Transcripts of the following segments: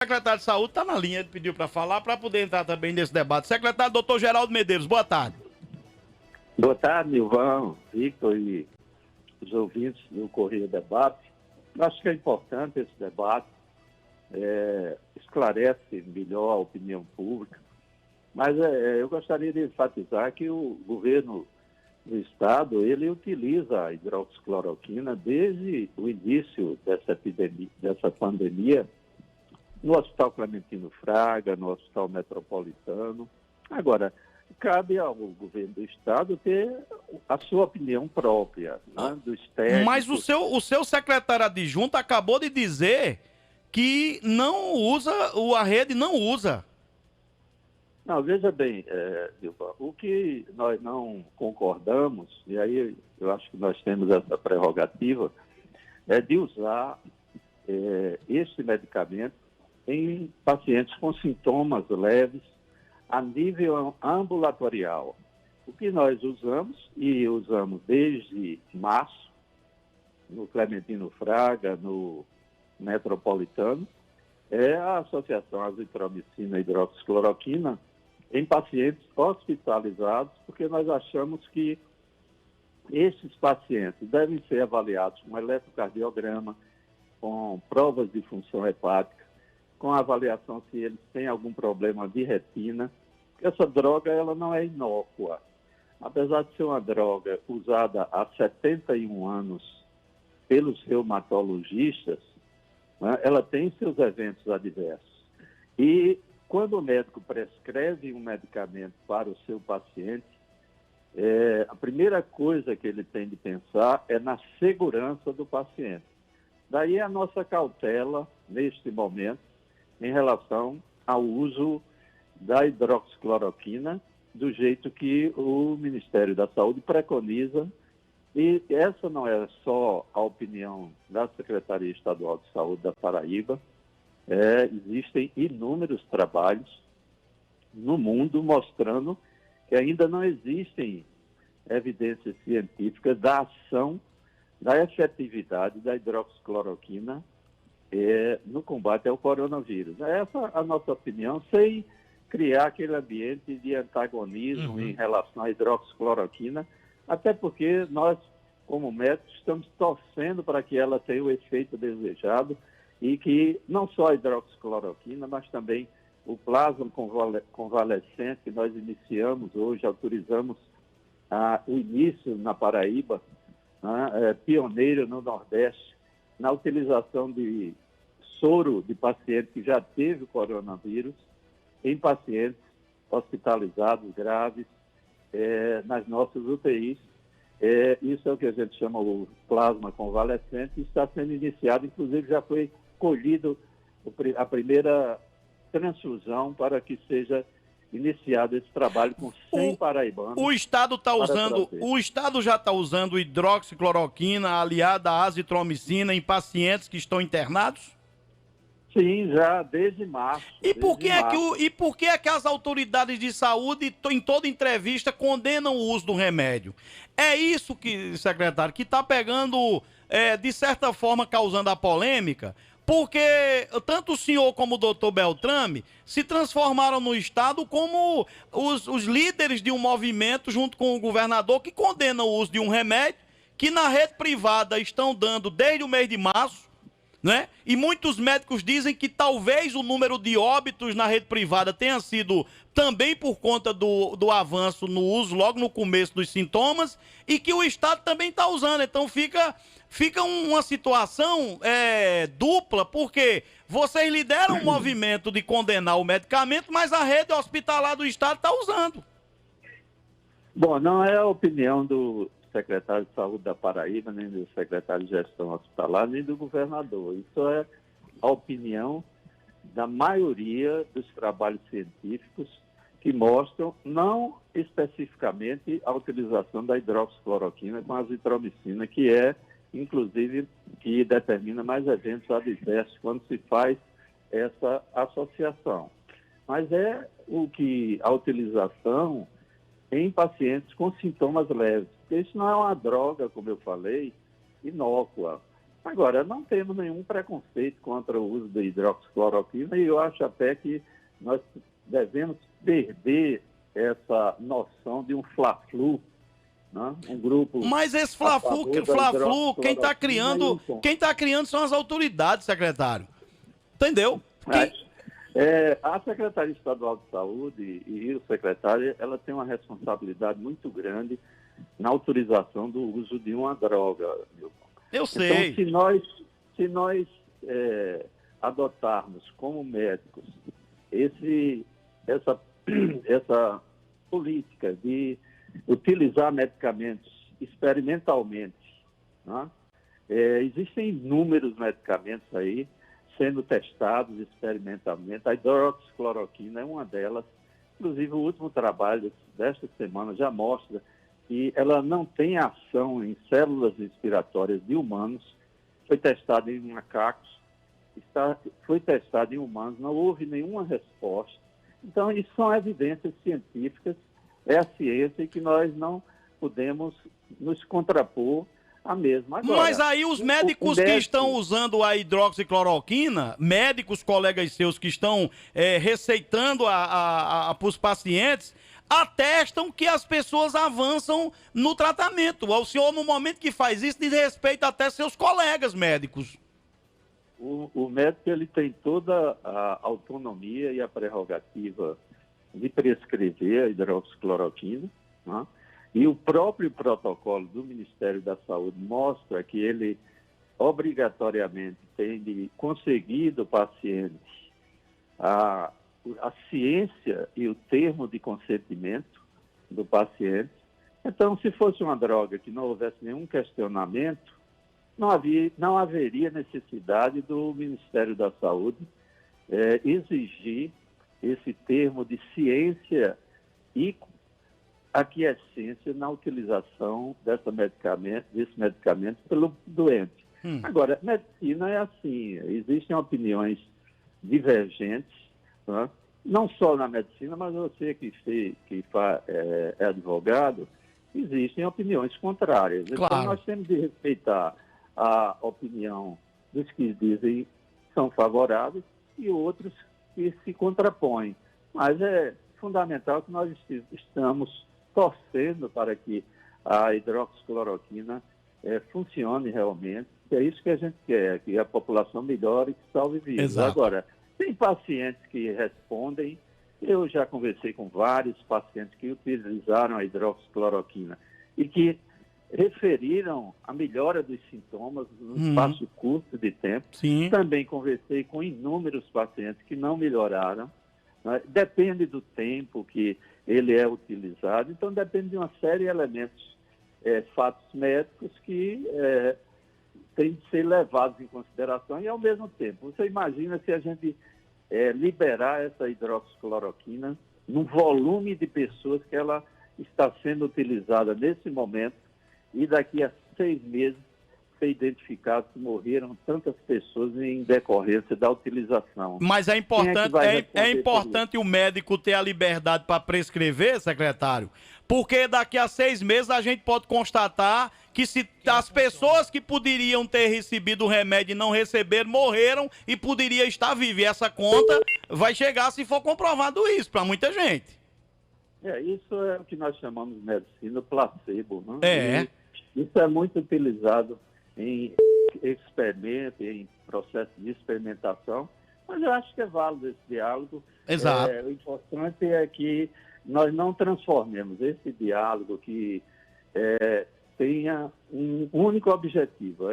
O secretário de Saúde está na linha, ele pediu para falar, para poder entrar também nesse debate. Secretário doutor Geraldo Medeiros, boa tarde. Boa tarde, Ivan, Victor e os ouvintes do Correio Debate. Acho que é importante esse debate, esclarece melhor a opinião pública, mas eu gostaria de enfatizar que o governo do Estado, ele utiliza a hidroxicloroquina desde o início dessa pandemia, no Hospital Clementino Fraga, no Hospital Metropolitano. Agora, cabe ao governo do Estado ter a sua opinião própria, né, dos técnicos. Mas o seu secretário adjunto acabou de dizer que não usa, a rede não usa. Não, veja bem, Dilma, o que nós não concordamos, e aí eu acho que nós temos essa prerrogativa, é de usar este medicamento em pacientes com sintomas leves a nível ambulatorial. O que nós usamos, e usamos desde março, no Clementino Fraga, no Metropolitano, é a associação azitromicina e hidroxicloroquina em pacientes hospitalizados, porque nós achamos que esses pacientes devem ser avaliados com eletrocardiograma, com provas de função hepática, com avaliação se eles têm algum problema de retina. Essa droga ela não é inócua. Apesar de ser uma droga usada há 71 anos pelos reumatologistas, né, ela tem seus eventos adversos. E quando o médico prescreve um medicamento para o seu paciente, a primeira coisa que ele tem de pensar é na segurança do paciente. Daí a nossa cautela, neste momento, em relação ao uso da hidroxicloroquina, do jeito que o Ministério da Saúde preconiza. E essa não é só a opinião da Secretaria Estadual de Saúde da Paraíba. Existem inúmeros trabalhos no mundo mostrando que ainda não existem evidências científicas da ação, da efetividade da hidroxicloroquina no combate ao coronavírus. Essa é a nossa opinião, sem criar aquele ambiente de antagonismo em relação à hidroxicloroquina, até porque nós, como médicos, estamos torcendo para que ela tenha o efeito desejado e que não só a hidroxicloroquina, mas também o plasma convalescente que nós iniciamos hoje, autorizamos o início na Paraíba, né, pioneiro no Nordeste, na utilização de soro de paciente que já teve o coronavírus em pacientes hospitalizados graves nas nossas UTIs. Isso é o que a gente chama o plasma convalescente e está sendo iniciado, inclusive já foi colhido a primeira transfusão para que seja iniciado esse trabalho com 100 paraibanos. O Estado já está usando hidroxicloroquina aliada à azitromicina em pacientes que estão internados? Sim, já desde março. E por que é que as autoridades de saúde, em toda entrevista, condenam o uso do remédio? É isso que, secretário, que está pegando, de certa forma, causando a polêmica, porque tanto o senhor como o doutor Beltrame se transformaram no Estado como os líderes de um movimento, junto com o governador, que condena o uso de um remédio que na rede privada estão dando desde o mês de março, né? E muitos médicos dizem que talvez o número de óbitos na rede privada tenha sido também por conta do avanço no uso logo no começo dos sintomas e que o Estado também está usando. Então fica uma situação dupla, porque vocês lideram o movimento de condenar o medicamento, mas a rede hospitalar do Estado está usando. Bom, não é a opinião do secretário de Saúde da Paraíba, nem do secretário de Gestão Hospitalar, nem do governador. Isso é a opinião da maioria dos trabalhos científicos que mostram, não especificamente, a utilização da hidroxicloroquina com a azitromicina, que inclusive, que determina mais eventos adversos quando se faz essa associação. Mas a utilização em pacientes com sintomas leves. Porque isso não é uma droga, como eu falei, inócua. Agora, não temos nenhum preconceito contra o uso da hidroxicloroquina e eu acho até que nós devemos perder essa noção de um fla-flu, né? Um grupo... Mas esse Fla-Flu, quem tá criando são as autoridades, secretário. Entendeu? A Secretaria Estadual de Saúde e o secretário, ela tem uma responsabilidade muito grande na autorização do uso de uma droga, Milton. Eu sei. Então, se nós adotarmos como médicos essa política de utilizar medicamentos experimentalmente, né? Existem inúmeros medicamentos aí sendo testados experimentalmente. A hidroxicloroquina é uma delas. Inclusive, o último trabalho desta semana já mostra que ela não tem ação em células respiratórias de humanos. Foi testado em macacos, foi testado em humanos, não houve nenhuma resposta. Então, isso são evidências científicas, é a ciência que nós não podemos nos contrapor a mesma. Agora, mas aí os médicos que estão usando a hidroxicloroquina, médicos, colegas seus que estão receitando para os pacientes, atestam que as pessoas avançam no tratamento. O senhor, no momento que faz isso, diz respeito até seus colegas médicos. O médico ele tem toda a autonomia e a prerrogativa de prescrever a hidroxicloroquina, né? E o próprio protocolo do Ministério da Saúde mostra que ele obrigatoriamente tem de conseguir do paciente a ciência e o termo de consentimento do paciente. Então, se fosse uma droga que não houvesse nenhum questionamento, não haveria necessidade do Ministério da Saúde exigir esse termo de ciência e aquiescência na utilização desse medicamento pelo doente. Agora, medicina é assim, existem opiniões divergentes, né? Não só na medicina, mas você que é advogado, existem opiniões contrárias. Claro. Então, nós temos de respeitar a opinião dos que dizem que são favoráveis e outros que se contrapõem. Mas é fundamental que nós estamos torcendo para que a hidroxicloroquina funcione realmente. É isso que a gente quer, que a população melhore e que salve vidas. Exato. Agora, tem pacientes que respondem. Eu já conversei com vários pacientes que utilizaram a hidroxicloroquina e que referiram a melhora dos sintomas num espaço curto de tempo. Sim. Também conversei com inúmeros pacientes que não melhoraram. Né? Depende do tempo que ele é utilizado. Então, depende de uma série de elementos, fatos médicos que têm de ser levados em consideração. E, ao mesmo tempo, você imagina se a gente liberar essa hidroxicloroquina num volume de pessoas que ela está sendo utilizada nesse momento e daqui a 6 meses ser identificado que morreram tantas pessoas em decorrência da utilização. Mas é importante o médico ter a liberdade para prescrever, secretário, porque daqui a 6 meses a gente pode constatar que se as pessoas que poderiam ter recebido o remédio e não receberam, morreram e poderia estar vivo. E essa conta vai chegar se for comprovado isso para muita gente. Isso é o que nós chamamos de medicina placebo, né? Isso é muito utilizado em experimento, em processo de experimentação, mas eu acho que é válido esse diálogo. Exato. O importante é que nós não transformemos esse diálogo que tenha um único objetivo,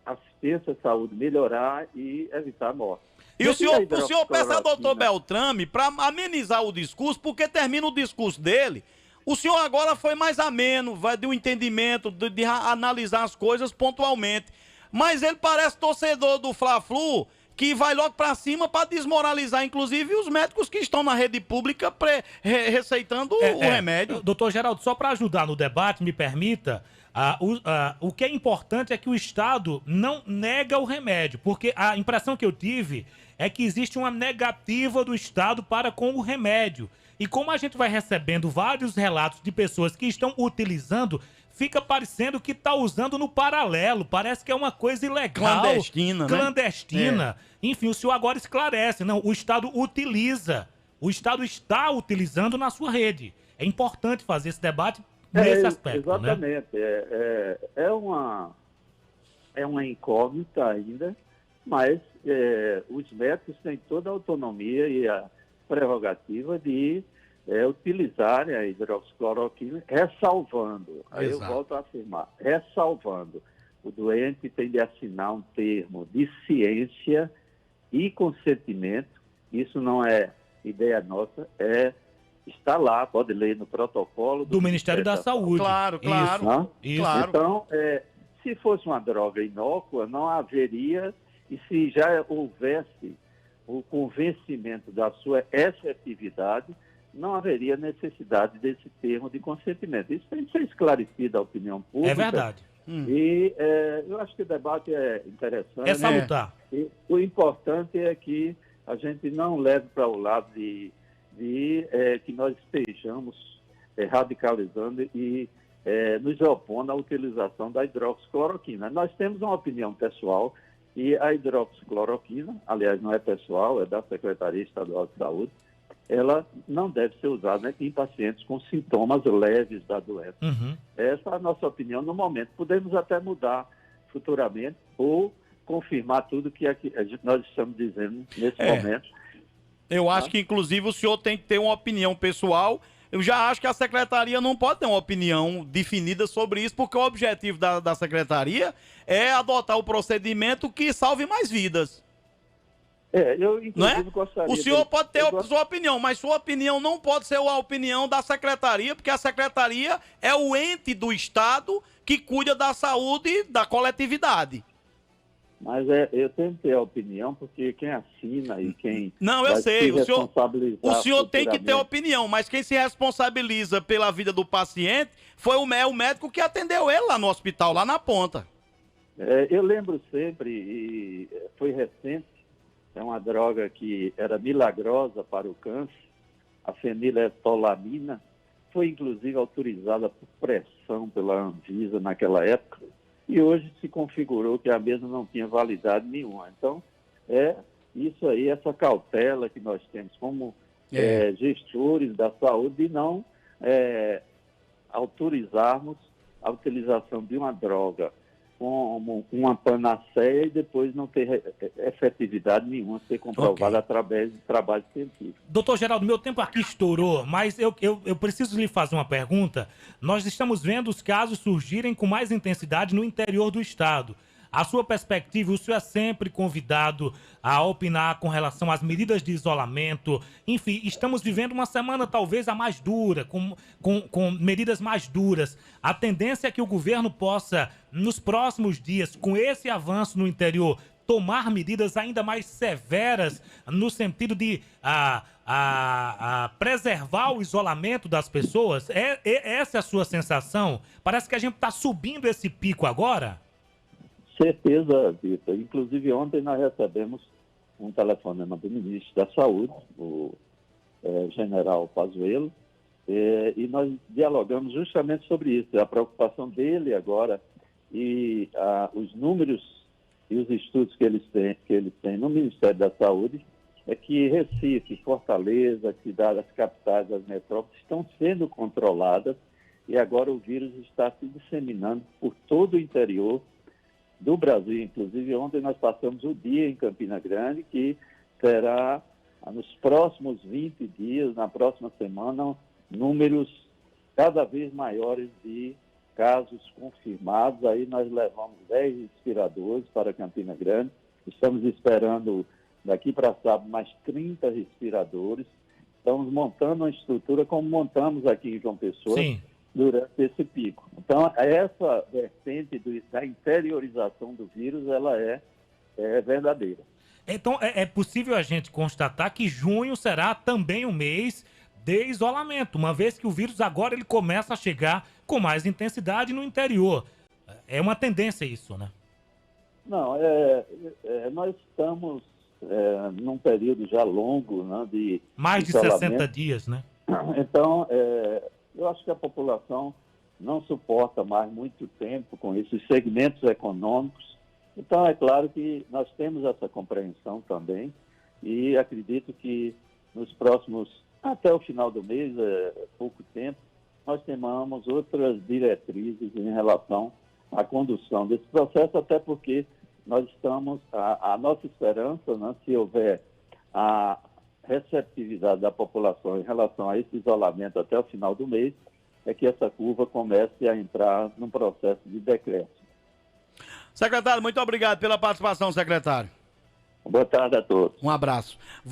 assistência à saúde, melhorar e evitar a morte. E o senhor peça ao doutor Beltrame para amenizar o discurso, porque termina o discurso dele. O senhor agora foi mais ameno, vai de um entendimento, de analisar as coisas pontualmente. Mas ele parece torcedor do Fla-Flu, que vai logo para cima para desmoralizar, inclusive, os médicos que estão na rede pública receitando o remédio. Doutor Geraldo, só para ajudar no debate, me permita, o que é importante é que o Estado não nega o remédio, porque a impressão que eu tive é que existe uma negativa do Estado para com o remédio. E como a gente vai recebendo vários relatos de pessoas que estão utilizando, fica parecendo que está usando no paralelo. Parece que é uma coisa ilegal. Clandestina, né? Clandestina. Enfim, o senhor agora esclarece. Não, o Estado utiliza. O Estado está utilizando na sua rede. É importante fazer esse debate nesse aspecto, exatamente. Né? É uma incógnita ainda, mas os médicos têm toda a autonomia e a prerrogativa de utilizarem a hidroxicloroquina, ressalvando, aí eu volto a afirmar, ressalvando, o doente tem de assinar um termo de ciência e consentimento, isso não é ideia nossa, está lá, pode ler no protocolo do Ministério da Saúde. Claro. Isso. Claro. Então, se fosse uma droga inócua, não haveria, e se já houvesse o convencimento da sua efetividade, não haveria necessidade desse termo de consentimento. Isso tem que ser esclarecido à opinião pública. É verdade. E eu acho que o debate é interessante. É salutar. E o importante é que a gente não leve para o lado de que nós estejamos radicalizando e nos opondo à utilização da hidroxicloroquina. Nós temos uma opinião pessoal e a hidroxicloroquina, aliás, não é pessoal, é da Secretaria Estadual de Saúde, ela não deve ser usada em pacientes com sintomas leves da doença. Essa é a nossa opinião no momento. Podemos até mudar futuramente ou confirmar tudo que nós estamos dizendo nesse momento. Eu acho que, inclusive, o senhor tem que ter uma opinião pessoal. Eu já acho que a Secretaria não pode ter uma opinião definida sobre isso, porque o objetivo da Secretaria é adotar o procedimento que salve mais vidas. Eu, inclusive, gostaria... O senhor pode ter sua opinião, mas sua opinião não pode ser a opinião da Secretaria, porque a Secretaria é o ente do Estado que cuida da saúde da coletividade. Mas eu tenho que ter a opinião, porque quem assina e quem... Não, eu sei, o senhor tem que ter futuramente... opinião, mas quem se responsabiliza pela vida do paciente foi o médico que atendeu ele lá no hospital, lá na ponta. Eu lembro sempre, e foi recente, é uma droga que era milagrosa para o câncer, a feniletolamina, foi inclusive autorizada por pressão pela Anvisa naquela época, e hoje se configurou que a mesma não tinha validade nenhuma. Então, isso aí, essa cautela que nós temos como gestores da saúde de não autorizarmos a utilização de uma droga como uma panaceia e depois não ter efetividade nenhuma, ser comprovada através de trabalho científico. Doutor Geraldo, meu tempo aqui estourou, mas eu preciso lhe fazer uma pergunta. Nós estamos vendo os casos surgirem com mais intensidade no interior do estado. A sua perspectiva, o senhor é sempre convidado a opinar com relação às medidas de isolamento. Enfim, estamos vivendo uma semana talvez a mais dura, com medidas mais duras. A tendência é que o governo possa, nos próximos dias, com esse avanço no interior, tomar medidas ainda mais severas no sentido de preservar o isolamento das pessoas. Essa é a sua sensação? Parece que a gente está subindo esse pico agora? Certeza, Vitor. Inclusive, ontem nós recebemos um telefonema do ministro da Saúde, o general Pazuello, e nós dialogamos justamente sobre isso. A preocupação dele agora e os números e os estudos que eles têm no Ministério da Saúde é que Recife, Fortaleza, as capitais, as metrópoles estão sendo controladas e agora o vírus está se disseminando por todo o interior do Brasil. Inclusive, ontem nós passamos o dia em Campina Grande, que terá, nos próximos 20 dias, na próxima semana, números cada vez maiores de casos confirmados. Aí nós levamos 10 respiradores para Campina Grande. Estamos esperando, daqui para sábado, mais 30 respiradores. Estamos montando uma estrutura como montamos aqui em João Pessoa. Sim. Durante esse pico. Então, essa vertente da interiorização do vírus, ela é verdadeira. Então, é possível a gente constatar que junho será também um mês de isolamento, uma vez que o vírus agora ele começa a chegar com mais intensidade no interior. É uma tendência isso, né? Não, nós estamos num período já longo, né, de mais de isolamento. 60 dias, né? Então, eu acho que a população não suporta mais muito tempo com esses segmentos econômicos. Então, é claro que nós temos essa compreensão também e acredito que nos próximos, até o final do mês, pouco tempo, nós tenhamos outras diretrizes em relação à condução desse processo, até porque nós estamos, a nossa esperança, né, se houver a receptividade da população em relação a esse isolamento até o final do mês, é que essa curva comece a entrar num processo de decréscimo. Secretário, muito obrigado pela participação, secretário. Boa tarde a todos. Um abraço.